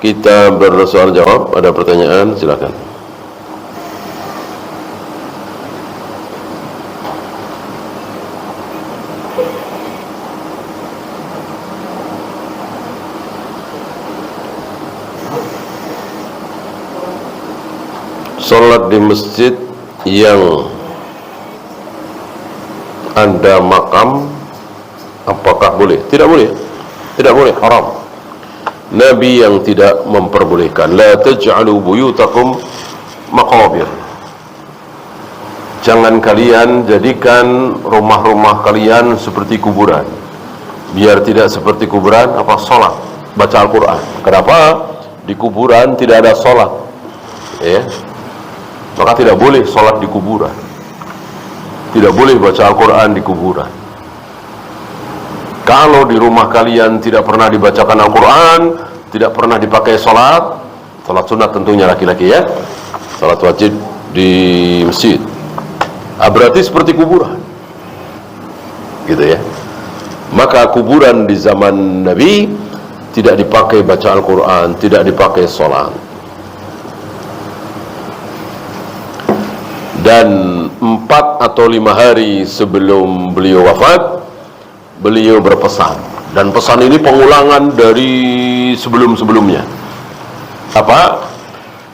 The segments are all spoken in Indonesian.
kita bersoal jawab. Ada pertanyaan, silakan. Sholat di masjid yang ada makam, apakah boleh? Tidak boleh. Tidak boleh, haram. Nabi yang tidak memperbolehkan. La taj'alu buyutakum maqabir. Jangan kalian jadikan rumah-rumah kalian seperti kuburan. Biar tidak seperti kuburan, sholat, baca Al-Quran. Kenapa? Di kuburan tidak ada sholat, ya. Maka tidak boleh sholat di kuburan, tidak boleh baca Al-Quran di kuburan. Kalau di rumah kalian tidak pernah dibacakan Al-Quran, tidak pernah dipakai sholat sunat tentunya laki-laki, ya, sholat wajib di masjid, berarti seperti kuburan, gitu ya. Maka kuburan di zaman Nabi tidak dipakai baca Al-Quran, tidak dipakai sholat. Dan 4 atau 5 hari sebelum beliau wafat, beliau berpesan, dan pesan ini pengulangan dari sebelum-sebelumnya. Apa?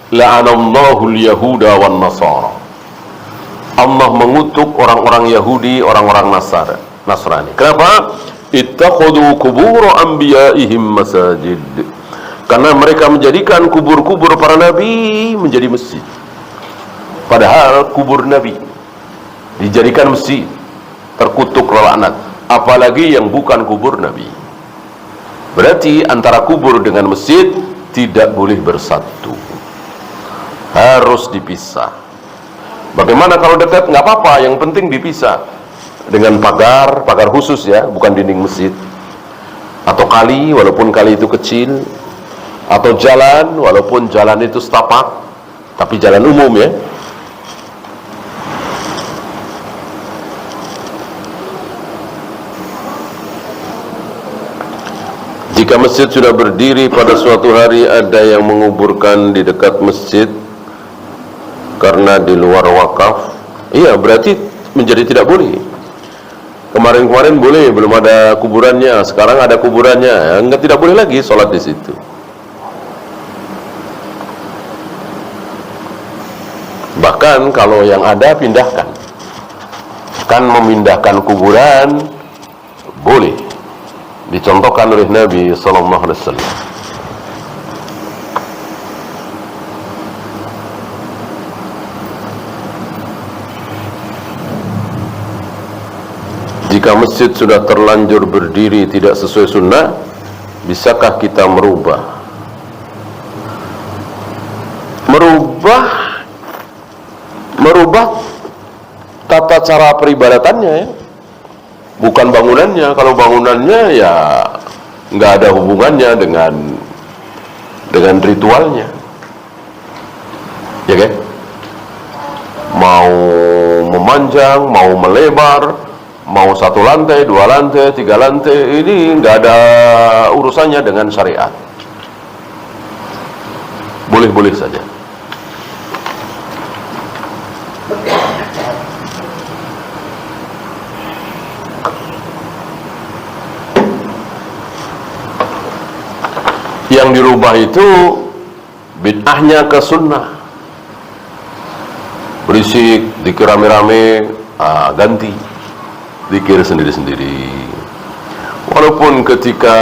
La'anallahu al-yahuda wan nasara. Allah mengutuk orang-orang Yahudi, orang-orang Nasrani. Kenapa? Ittakhadhu qubur anbiya'ihim masajid. Karena mereka menjadikan kubur-kubur para nabi menjadi masjid. Padahal kubur Nabi dijadikan masjid, terkutuk laknat. Apalagi yang bukan kubur Nabi. Berarti antara kubur dengan masjid tidak boleh bersatu, harus dipisah. Bagaimana kalau dekat? Nggak apa-apa, yang penting dipisah dengan pagar khusus, ya, bukan dinding masjid. Atau kali, walaupun kali itu kecil. Atau jalan, walaupun jalan itu setapak, tapi jalan umum, ya. Jika masjid sudah berdiri pada suatu hari ada yang menguburkan di dekat masjid karena di luar wakaf, iya, berarti menjadi tidak boleh. Kemarin-kemarin boleh, belum ada kuburannya, sekarang ada kuburannya, enggak, tidak boleh lagi sholat di situ. Bahkan kalau yang ada pindahkan, kan memindahkan kuburan boleh, dicontohkan oleh Nabi sallallahu alaihi wasallam. Jika masjid sudah terlanjur berdiri tidak sesuai sunnah, bisakah kita merubah tata cara peribadatannya, ya, bukan bangunannya. Kalau bangunannya, ya, nggak ada hubungannya dengan ritualnya, ya kan? Mau memanjang, mau melebar, mau 1 lantai, 2 lantai, 3 lantai, ini nggak ada urusannya dengan syariat. Boleh-boleh saja. Yang dirubah itu bid'ahnya ke sunnah. Berisik, zikir rame-rame, ganti zikir sendiri-sendiri. Walaupun ketika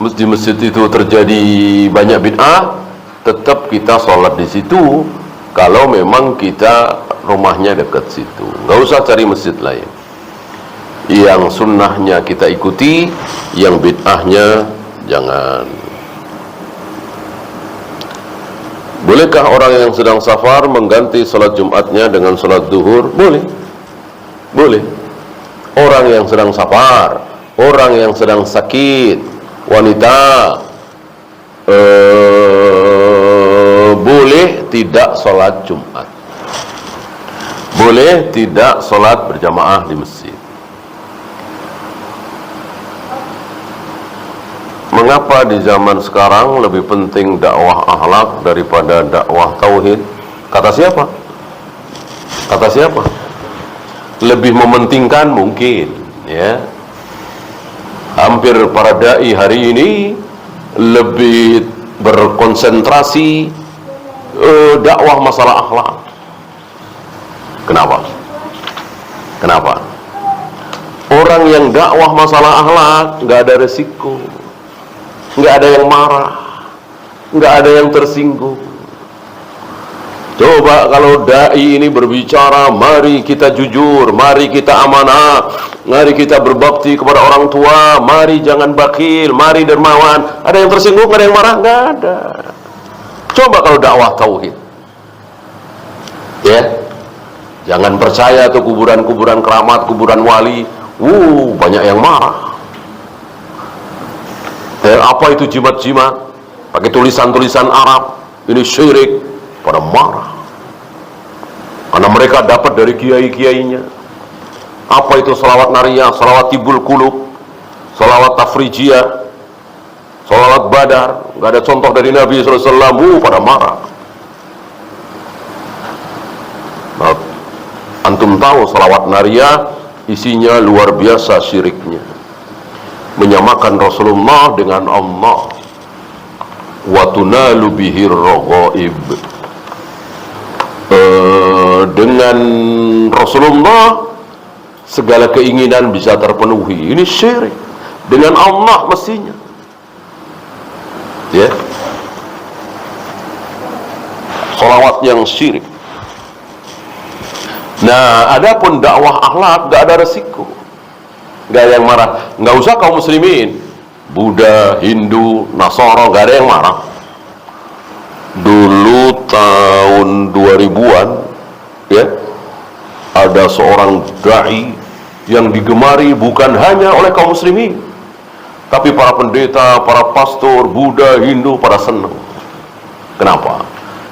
masjid-masjid itu terjadi banyak bid'ah, tetap kita sholat di situ kalau memang kita rumahnya dekat situ. Nggak usah cari masjid lain. Yang sunnahnya kita ikuti, yang bid'ahnya jangan. Bolehkah orang yang sedang safar mengganti sholat Jumatnya dengan sholat zuhur? Boleh. Boleh. Orang yang sedang safar, orang yang sedang sakit, wanita, boleh tidak sholat Jumat, boleh tidak sholat berjamaah di masjid. mengapa di zaman sekarang lebih penting dakwah akhlak daripada dakwah tauhid? Kata siapa? Kata siapa? Lebih mementingkan mungkin, ya. Hampir para dai hari ini lebih berkonsentrasi dakwah masalah akhlak. Kenapa? Kenapa? Orang yang dakwah masalah akhlak nggak ada resiko, nggak ada yang marah, nggak ada yang tersinggung. Coba kalau dai ini berbicara, mari kita jujur, mari kita amanah, mari kita berbakti kepada orang tua, mari jangan bakhil, mari dermawan. Ada yang tersinggung, ada yang marah? Nggak ada. Coba kalau dakwah tauhid, ya, jangan percaya tuh kuburan-kuburan keramat, kuburan wali. Banyak yang marah. Apa itu jimat-jimat? Pakai tulisan-tulisan Arab, ini syirik. Pada marah karena mereka dapat dari kiai-kiainya. Apa itu salawat nariyah, salawat tibul kulub, salawat tafrijiyah, salawat badar? Gak ada contoh dari Nabi SAW. Pada marah. Nah, antum tahu salawat nariyah isinya luar biasa syiriknya, menyamakan Rasulullah dengan Allah. Wa tunalu bihir raghaib, dengan Rasulullah segala keinginan bisa terpenuhi. Ini syirik. Dengan Allah mestinya, ya, salawat yang syirik. Nah, adapun dakwah akhlak gak ada resiko, gak ada yang marah. Gak usah kaum muslimin, Buddha, Hindu, Nasara, gak ada yang marah. Dulu tahun 2000-an, ya, ada seorang dai yang digemari bukan hanya oleh kaum muslimin, tapi para pendeta, para pastor, Buddha, Hindu pada senang. Kenapa?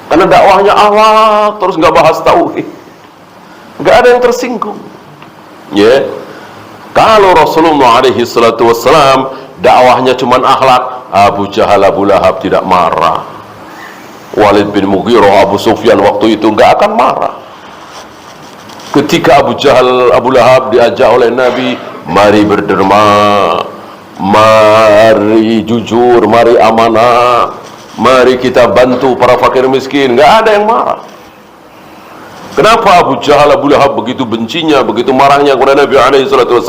Karena dakwahnya akhlak, terus nggak bahas tauhid, nggak ada yang tersinggung. Ya, kalau Rasulullah SAW dakwahnya cuma akhlak, Abu Jahal, Abu Lahab tidak marah. Walid bin Mughirah, Abu Sufyan waktu itu nggak akan marah. Ketika Abu Jahal, Abu Lahab diajak oleh Nabi, mari berderma, mari jujur, mari amanah, mari kita bantu para fakir miskin, nggak ada yang marah. Kenapa Abu Jahal, Abu Lahab begitu bencinya, begitu marahnya kepada Nabi SAW?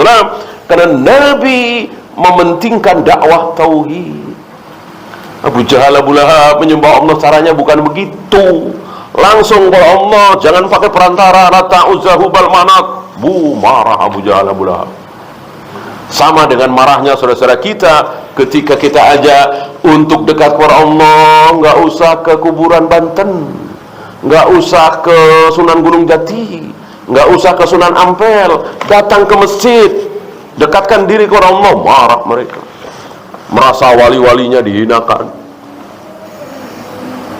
Karena Nabi mementingkan dakwah tauhid. Abu Jahal, Abu Lahab menyembah Allah, caranya bukan begitu. Langsung kepada Allah, jangan pakai perantara. Lata, Uzza, Hubal, Manat. Marah Abu Jahal, Abu Lahab. Sama dengan marahnya saudara-saudara kita ketika kita ajak untuk dekat kepada Allah. Nggak usah ke kuburan Banten, nggak usah ke Sunan Gunung Jati, nggak usah ke Sunan Ampel. Datang ke masjid, dekatkan diri kepada Allah. Marah mereka, merasa wali-walinya dihinakan.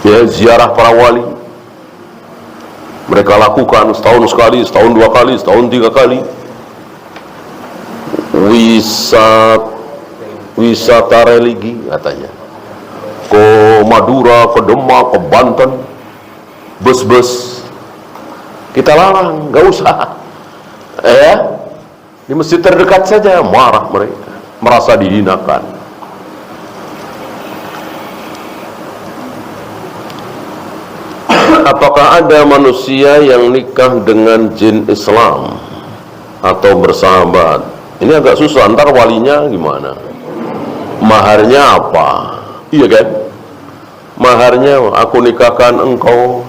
Ya, ziarah para wali mereka lakukan setahun sekali, setahun dua kali, setahun tiga kali. Wisata religi katanya, ke Madura, ke Demak, ke Banten, bus-bus kita larang, nggak usah. Di masjid terdekat saja. Marah mereka, merasa dihinakan. Apakah ada manusia yang nikah dengan jin Islam atau bersahabat? Ini agak susah, ntar walinya gimana? Maharnya apa? Iya kan? Maharnya, aku nikahkan engkau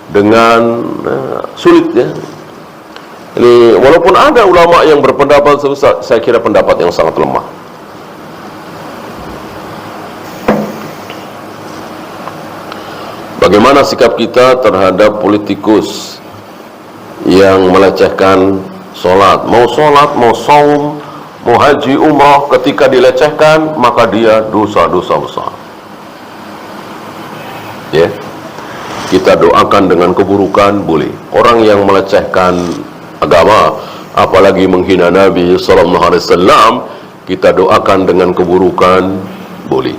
dengan sulit ya. Ini walaupun ada ulama yang berpendapat, saya kira pendapat yang sangat lemah. Bagaimana sikap kita terhadap politikus yang melecehkan sholat? Mau saum, mau haji, umrah, ketika dilecehkan maka dia dosa-dosa besar. Ya, kita doakan dengan keburukan boleh. Orang yang melecehkan agama, apalagi menghina Nabi SAW, kita doakan dengan keburukan boleh.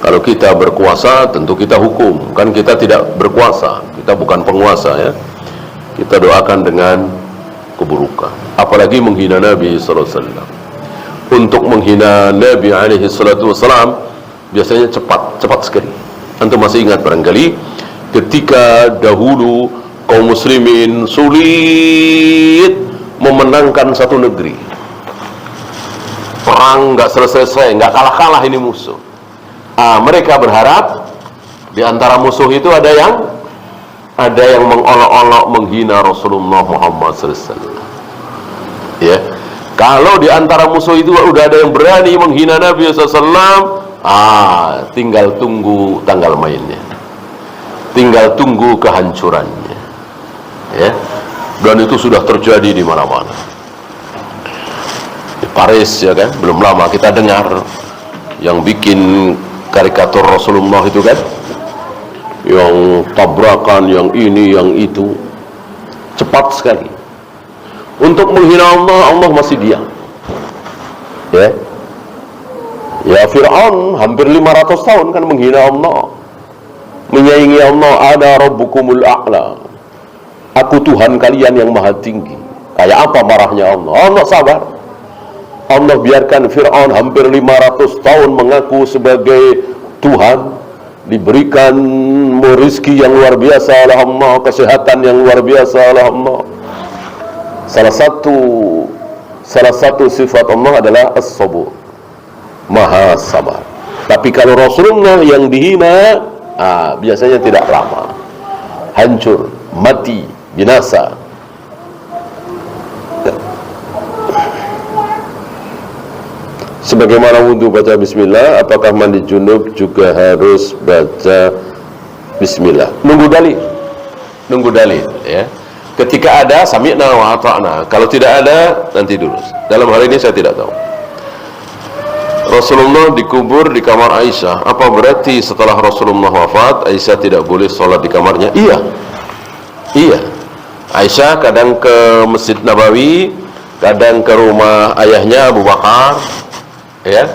Kalau kita berkuasa, tentu kita hukum. Kan kita tidak berkuasa, kita bukan penguasa ya. Kita doakan dengan keburukan. Apalagi menghina Nabi sallallahu alaihi wasallam. Untuk menghina Nabi alaihi salatu wasallam biasanya cepat sekali. Antum masih ingat barangkali ketika dahulu kaum muslimin sulit memenangkan satu negeri. Perang nggak selesai, nggak kalah-kalah ini musuh. Mereka berharap di antara musuh itu ada yang mengolok-olok menghina Rasulullah Muhammad SAW. Ya, kalau di antara musuh itu udah ada yang berani menghina Nabi SAW, tinggal tunggu tanggal mainnya, tinggal tunggu kehancurannya. Ya, dan itu sudah terjadi di mana-mana. Di Paris ya kan, belum lama kita dengar yang bikin karikatur Rasulullah itu kan, yang tabrakan, yang ini, yang itu, cepat sekali. Untuk menghina Allah, Allah masih diam. Ya, Fir'aun hampir 500 tahun kan menghina Allah, menyaingi Allah. Ana rabbukumul a'la, aku Tuhan kalian yang maha tinggi. Kayak apa marahnya Allah? Allah sabar. Allah biarkan Fir'aun hampir 500 tahun mengaku sebagai Tuhan, diberikan rezeki yang luar biasa oleh Allah, kesehatan yang luar biasa oleh Allah. Salah satu sifat Allah adalah as-sabur, maha sabar. Tapi kalau Rasulullah yang dihina, biasanya tidak lama, hancur, mati, binasa. Sebagaimana wudhu baca bismillah, apakah mandi junub juga harus baca bismillah? Nunggu dalil ya. Ketika ada sami'na wa ata'na, kalau tidak ada nanti dulu. Dalam hal ini saya tidak tahu. Rasulullah dikubur di kamar Aisyah, apa berarti setelah Rasulullah wafat Aisyah tidak boleh sholat di kamarnya? Iya. Aisyah kadang ke Masjid Nabawi, kadang ke rumah ayahnya Abu Bakar, ya,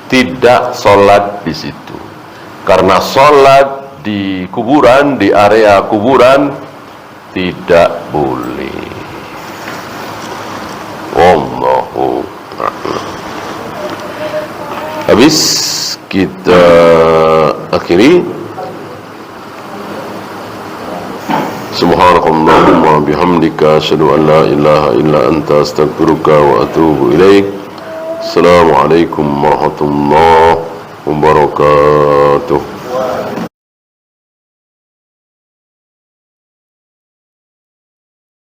tidak sholat di situ. Karena sholat di kuburan, di area kuburan tidak boleh. Wallahu a'lam. Habis kita akhiri. Subhanakallahumma bihamdika asyhadu an la ilaha illa anta astaghfiruka wa atubu ilaik. Assalamualaikum warahmatullahi wabarakatuh.